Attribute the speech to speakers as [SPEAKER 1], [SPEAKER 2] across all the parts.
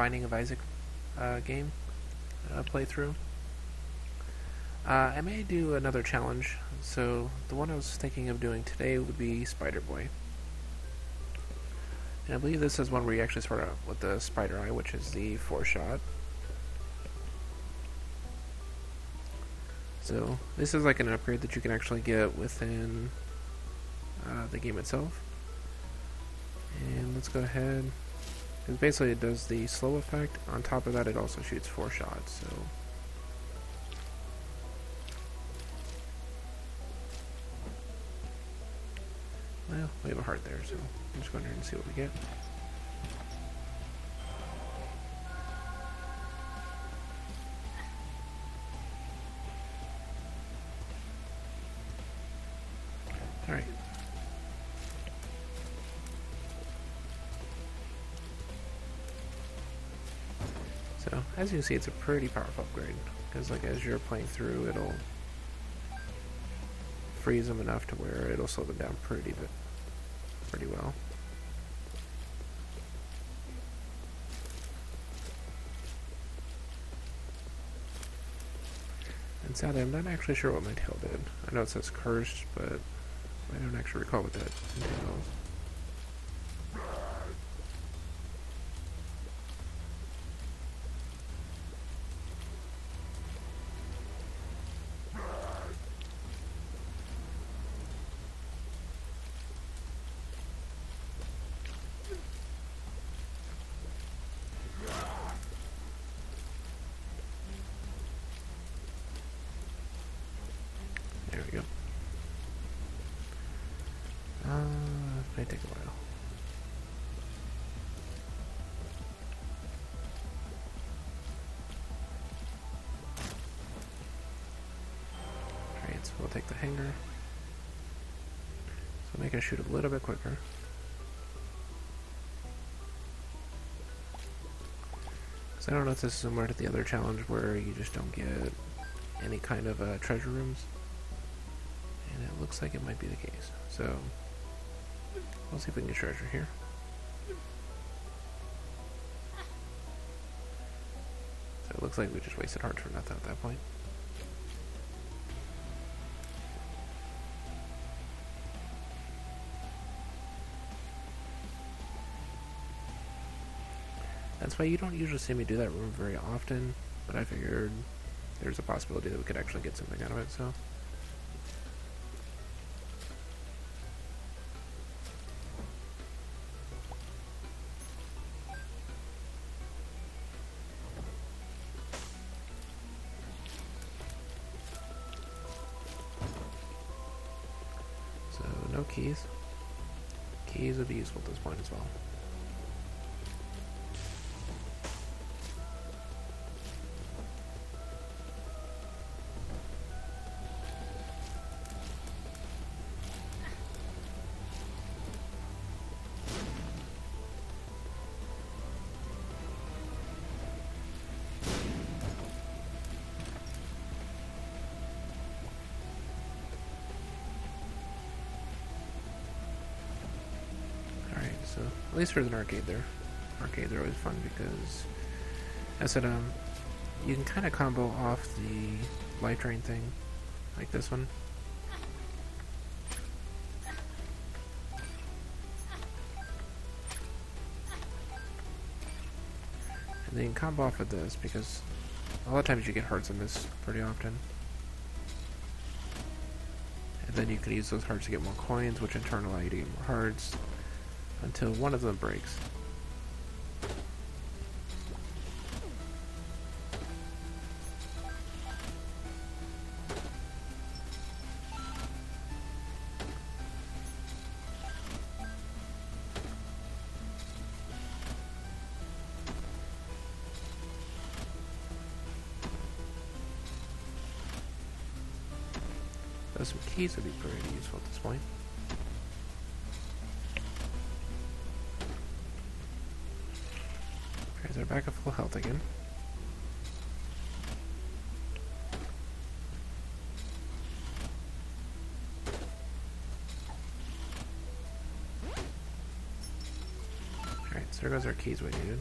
[SPEAKER 1] Binding of Isaac game playthrough. I may do another challenge, so the one I was thinking of doing today would be Spider Boy. And I believe this is one where you actually start out with the Spider Eye, which is the 4-shot. So this is like an upgrade that you can actually get within the game itself. And let's go ahead, because basically it does the slow effect. On top of that, it also shoots 4 shots. So well, we have a heart there, so I'm just going here and see what we get. Alright. So, as you can see, it's a pretty powerful upgrade, because like as you're playing through, it'll freeze them enough to where it'll slow them down pretty well. And sadly, I'm not actually sure what my tail did. I know it says cursed, but I don't actually recall what that entails. There we go. May take a while. Alright, so we'll take the hanger. So make it shoot a little bit quicker. So I don't know if this is similar to the other challenge where you just don't get any kind of treasure rooms. And it looks like it might be the case. So we'll see if we can get treasure here. So it looks like we just wasted hearts for nothing at that point. That's why you don't usually see me do that room very often, but I figured there's a possibility that we could actually get something out of it, so. So, no keys. Keys would be useful at this point as well. So at least there's an arcade there. Arcades are always fun because, as I said, you can kind of combo off the life drain thing, like this one. And then you can combo off of this because a lot of times you get hearts in this pretty often. And then you can use those hearts to get more coins, which in turn allow you to get more hearts, until one of them breaks. So some keys would be pretty useful at this point. They're back at full health again. Alright, so there goes our keys we needed.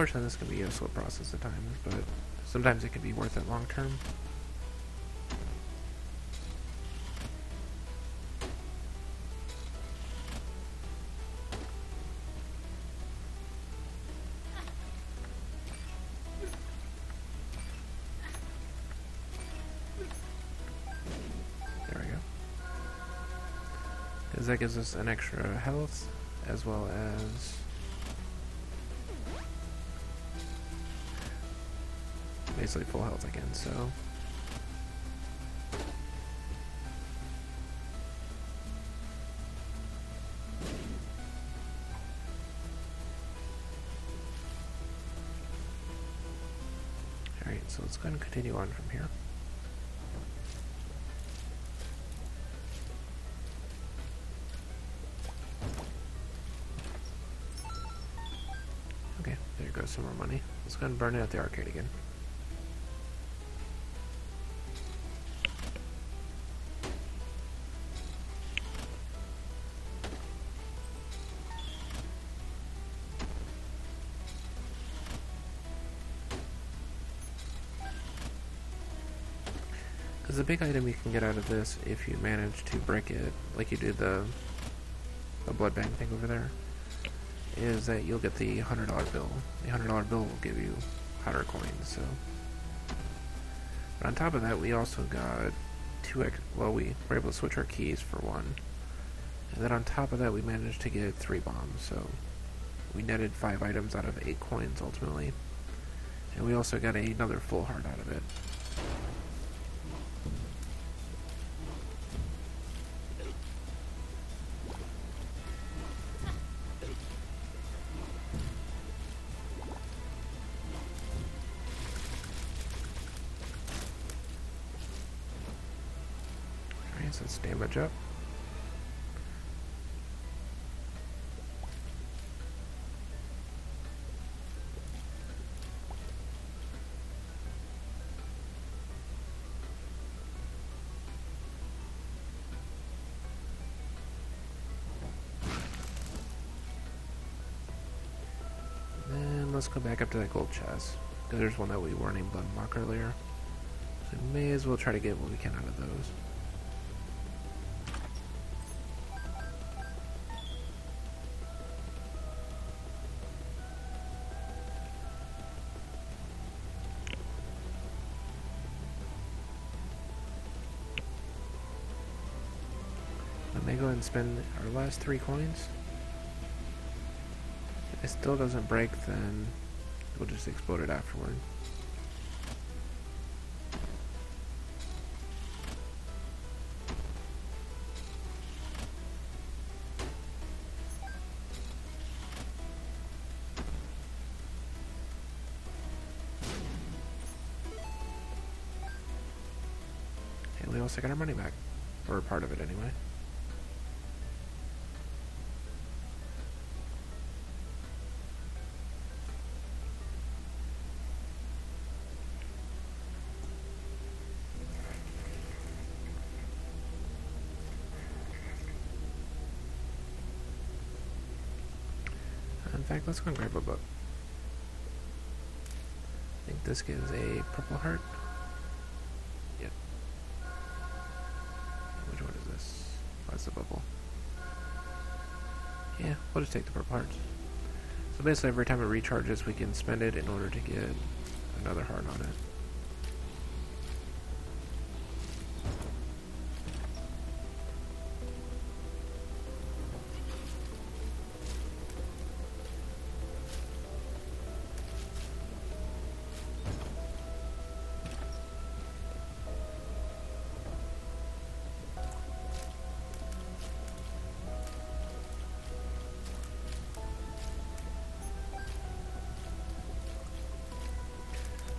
[SPEAKER 1] unfortunately, this can be a slow process at times, but sometimes it can be worth it long term. There we go. Because that gives us an extra health, as well as basically full health again, so alright, so let's go ahead and continue on from here. Okay, there goes some more money. Let's go ahead and burn it at the arcade again. Because the big item you can get out of this, if you manage to break it, like you did the blood bank thing over there, is that you'll get the $100 bill. The $100 bill will give you 100 coins, so. But on top of that, we also got we were able to switch our keys for one. And then on top of that, we managed to get 3 bombs, so we netted 5 items out of 8 coins ultimately. And we also got another full heart out of it. So let's damage up. Then let's go back up to that gold chest, because there's one that we weren't able to unlock earlier. So we may as well try to get what we can out of those. I may go ahead and spend our last 3 coins. If it still doesn't break, then we'll just explode it afterward. And we also got our money back. Or part of it anyway. In fact, let's go and grab a book. I think this gives a purple heart. Yep. Which one is this? Oh, that's the bubble. Yeah, we'll just take the purple hearts. So basically every time it recharges, we can spend it in order to get another heart on it.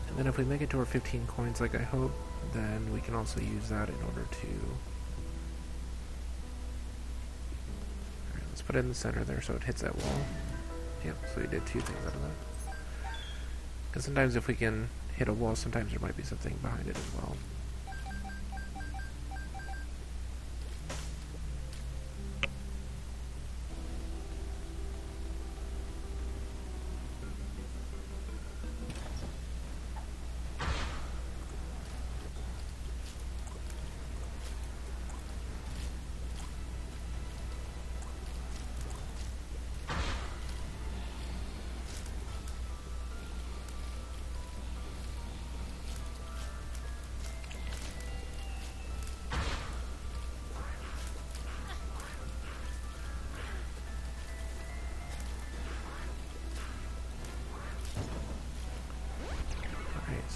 [SPEAKER 1] And then if we make it to our 15 coins like I hope, then we can also use that in order to... Alright, let's put it in the center there so it hits that wall. Yep, so we did 2 things out of that. Because sometimes if we can hit a wall, sometimes there might be something behind it as well.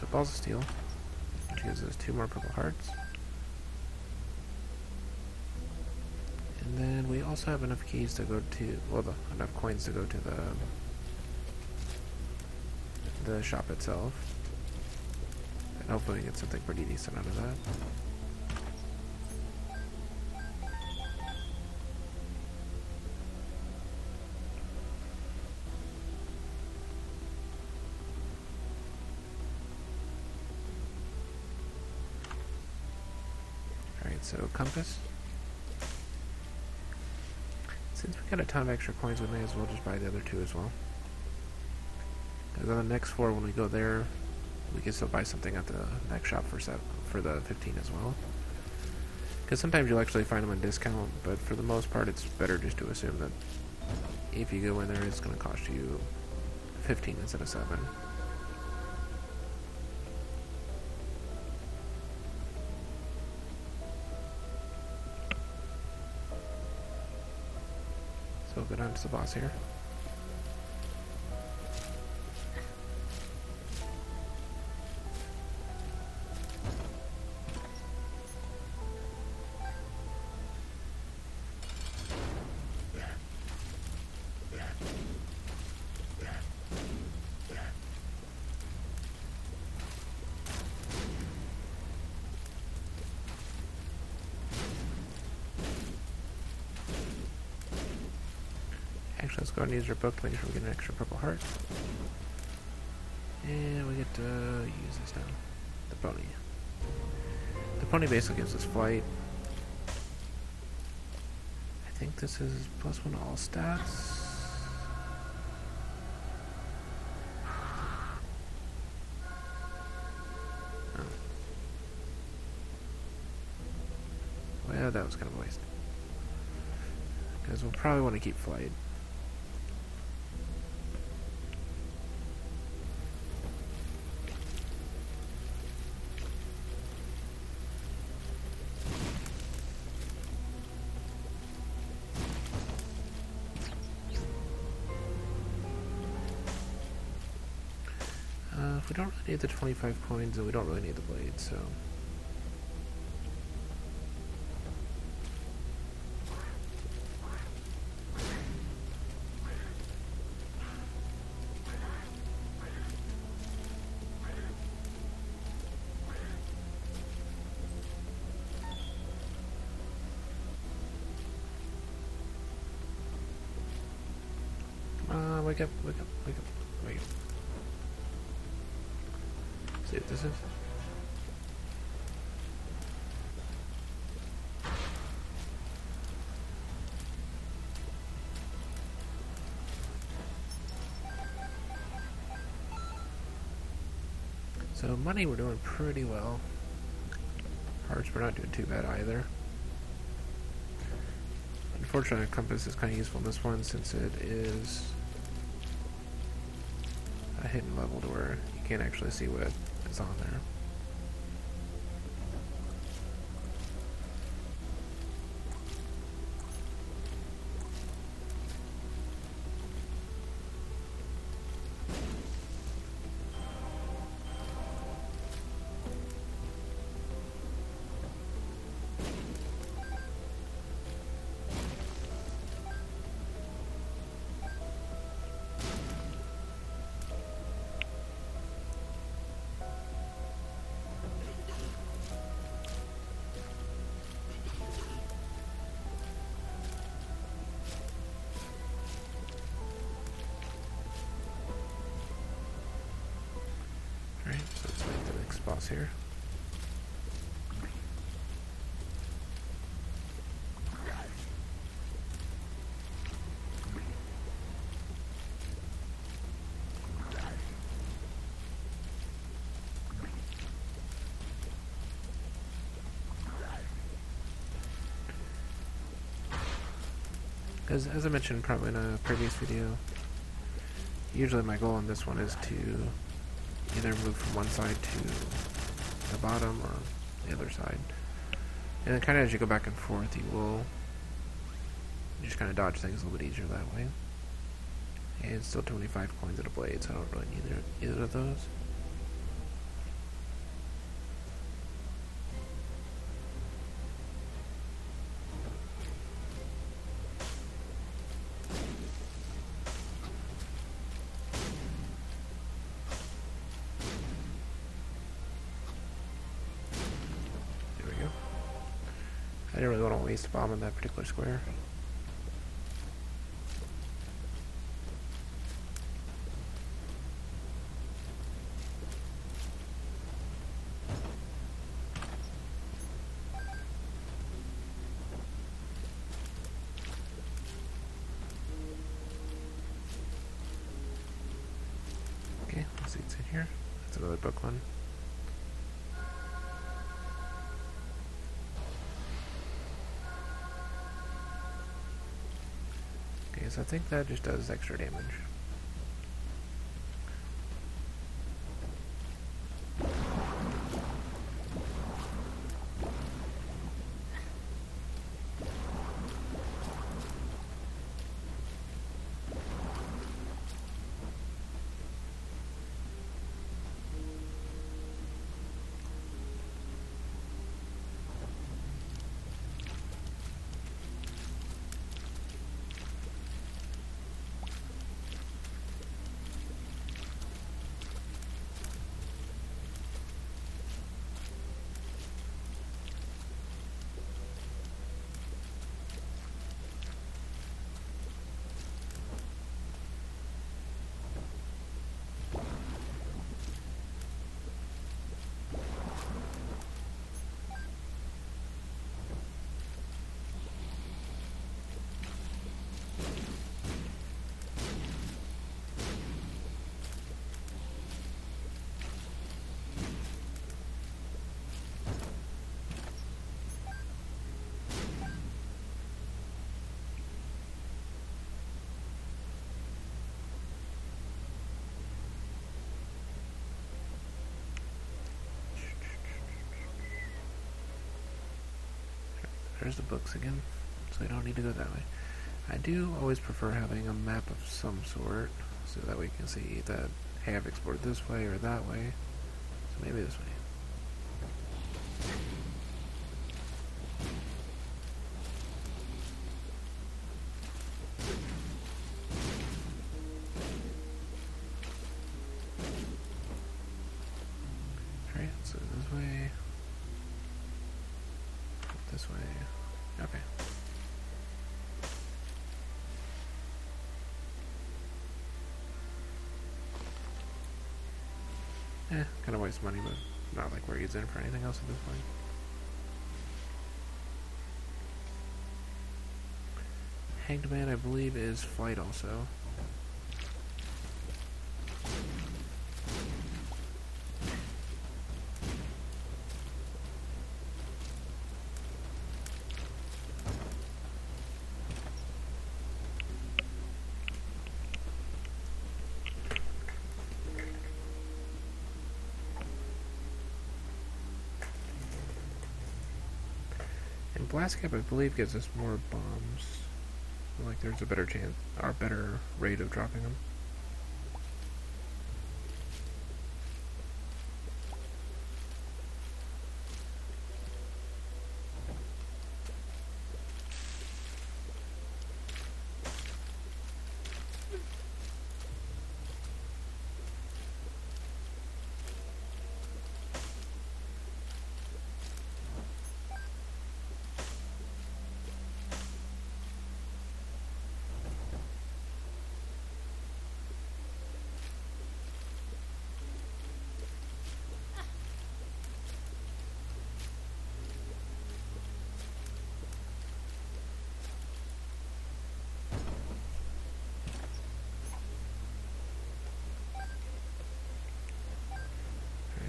[SPEAKER 1] So balls of steel, which gives us 2 more purple hearts. And then we also have enough keys to go to, well, enough coins to go to the shop itself. And hopefully we get something pretty decent out of that. Alright, so compass. Since we got a ton of extra coins, we may as well just buy the other 2 as well. Because on the next 4, when we go there, we can still buy something at the next shop for the 15 as well. Because sometimes you'll actually find them on discount, but for the most part, it's better just to assume that if you go in there, it's going to cost you 15 instead of 7. So we'll go down to the boss here. Actually, let's go ahead and use our book to make sure we get an extra purple heart. And we get to use this now. The pony. The pony basically gives us flight. I think this is +1 to all stats. Oh. Well, that was kind of a waste. Because we'll probably want to keep flight. If we don't really need the 25 coins, then we don't really need the blade, so... Wake up, wake up, wake up, wake up. See what this is? So money, we're doing pretty well. Hearts, we're not doing too bad either. Unfortunately, a compass is kind of useful in this one since it is a hidden level to where you can't actually see what is on there. Boss here. As I mentioned probably in a previous video, usually my goal on this one is to either move from one side to the bottom or the other side. And then kind of as you go back and forth, you just kind of dodge things a little bit easier that way. And still 25 coins at a blade, so I don't really need either of those. I didn't really want to waste a bomb on that particular square. Okay, let's see what's in here. That's another book one. Okay, so I think that just does extra damage. There's the books again, so I don't need to go that way. I do always prefer having a map of some sort, so that we can see that, hey, I've explored this way or that way, so maybe this way. Alright, so this way, this way, okay. Kind of waste money, but not like we're using it for anything else at this point. Hanged Man, I believe, is flight also. Blast Cap, I believe, gives us more bombs. Like, there's a better chance, or better rate of dropping them.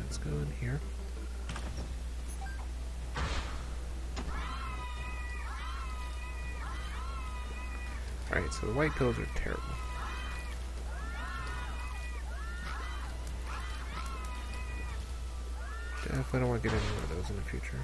[SPEAKER 1] Let's go in here. Alright, so the white pills are terrible. Definitely don't want to get any more of those in the future.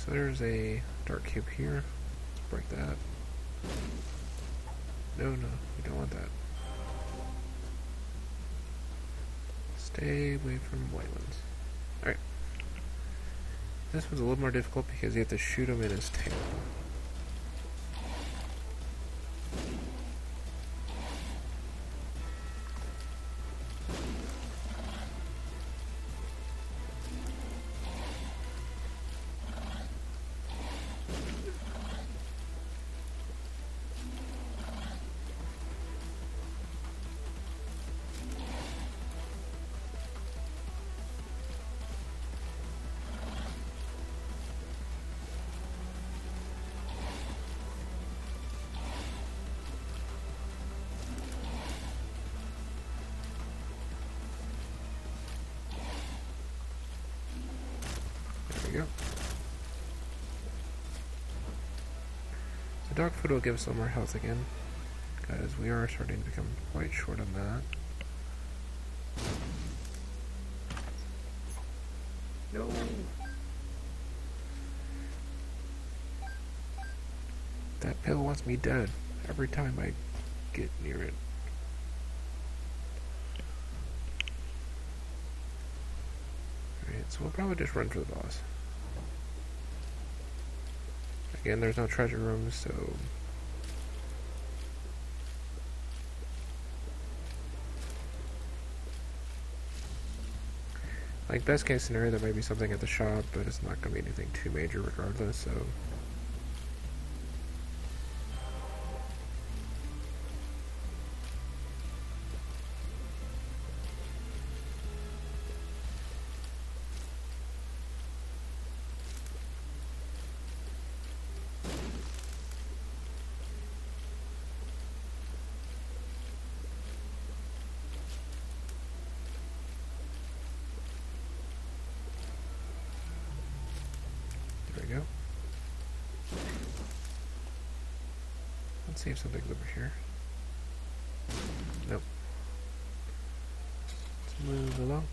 [SPEAKER 1] So there's a dark cube here. Let's break that. No, we don't want that. Stay away from white ones. Alright. This one's a little more difficult because you have to shoot him in his tail. Go. So dog food will give us some more health again, because we are starting to become quite short on that. No. That pill wants me dead every time I get near it. Alright, so we'll probably just run for the boss. Again, there's no treasure rooms, so... Like, best case scenario, there might be something at the shop, but it's not going to be anything too major regardless, so... There we go. Let's see if something's over here. Nope. Let's move along.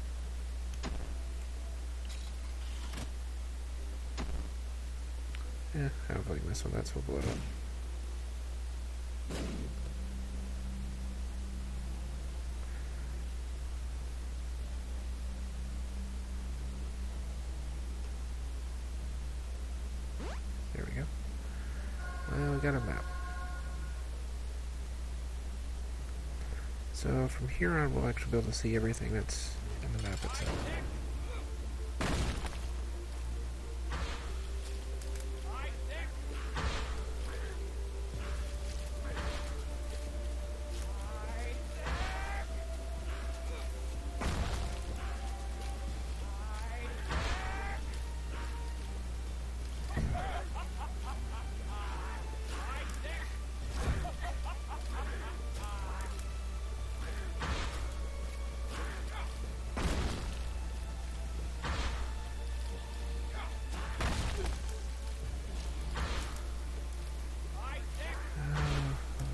[SPEAKER 1] Yeah, I don't like this one, that's what blew it up. There we go. Well, we got a map. So from here on, we'll actually be able to see everything that's in the map itself.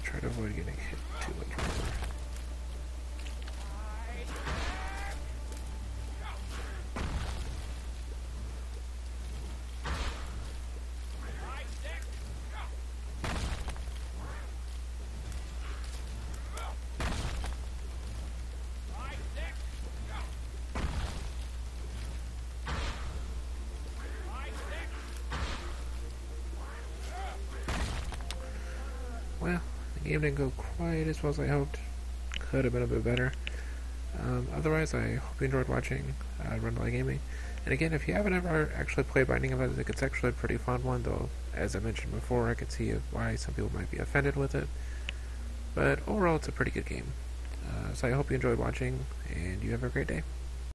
[SPEAKER 1] Try to avoid getting hit too much more. Well, the game didn't go quite as well as I hoped. Could have been a bit better. Otherwise, I hope you enjoyed watching Rundlii Gaming. And again, if you haven't ever actually played Binding of Isaac, it's actually a pretty fun one, though, as I mentioned before, I could see why some people might be offended with it. But overall, it's a pretty good game. So I hope you enjoyed watching, and you have a great day.